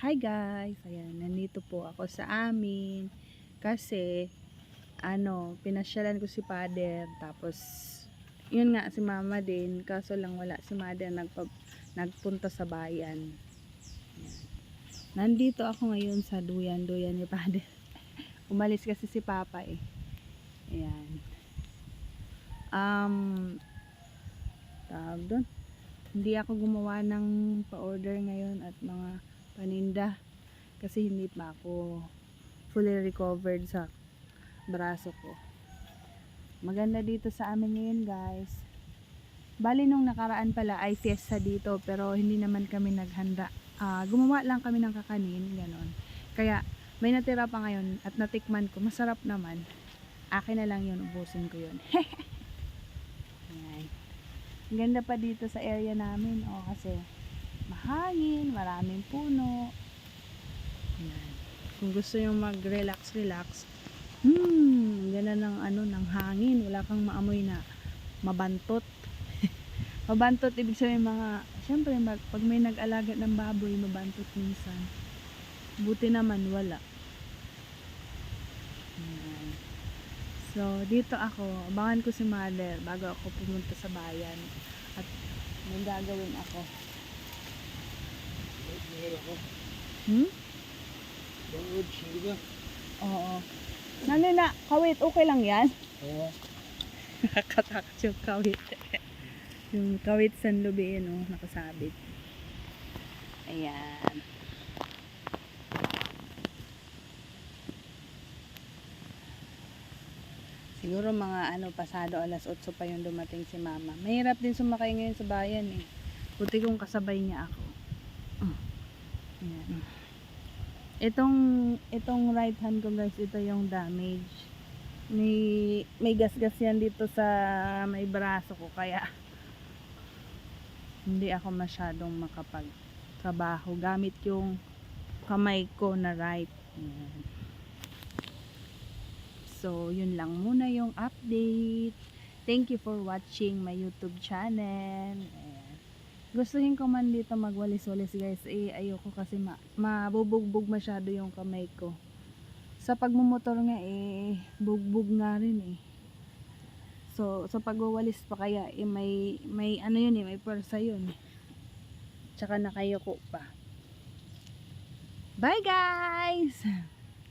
Hi guys! Ayan, nandito po ako sa amin kasi pinasyalan ko si Father, tapos yun nga si Mama din, kaso lang wala si Mother, nagpunta sa bayan. Ayan. Nandito ako ngayon sa duyan ni Father. Umalis kasi si Papa eh. Ayan. Tawag doon, hindi ako gumawa ng pa-order ngayon at mga paninda kasi hindi pa ako fully recovered sa braso ko. Maganda dito sa amin ngayon guys. Bali nung nakaraan pala ay fiesta dito, pero hindi naman kami naghanda. Gumawa lang kami ng kakanin, ganon. Kaya may natira pa ngayon at natikman ko, masarap naman. Akin na lang yun, ubusin ko yun. Ayan. Ang ganda pa dito sa area namin, kasi mahangin, maraming puno. Ayan. Kung gusto nyo mag-relax, ganda ng hangin, wala kang maamoy na mabantot. Mabantot, ibig sabihin syempre pag may nag-alaga ng baboy, mabantot minsan. Buti naman wala. Ayan. So, dito ako, abangan ko si Mother bago ako pumunta sa bayan. At may gagawin ako. Hindi ba? Oo. Na, kawit, okay lang yan? Oo. Nakakatakot yung kawit. Yung kawit sanlubi, nakasabit. Ayan. Siguro mga pasado alas 8 pa yung dumating si Mama. Mahirap din sumakay ngayon sa bayan eh. Buti kong kasabay niya ako. Ayan. Itong right hand ko guys, ito yung damage. May gasgas yan dito sa may braso ko, kaya hindi ako masyadong makapagtrabaho gamit yung kamay ko na right. Ayan. So, yun lang muna yung update. Thank you for watching my YouTube channel. Ayan. Gustuhin ko man dito magwalis-walis guys, ayoko kasi mabubugbog masyado yung kamay ko. Sa pagmumotor nga bugbog nga rin eh. So, sa pagwawalis pa kaya may may pwersa yun. Tsaka nakayoko pa. Bye guys!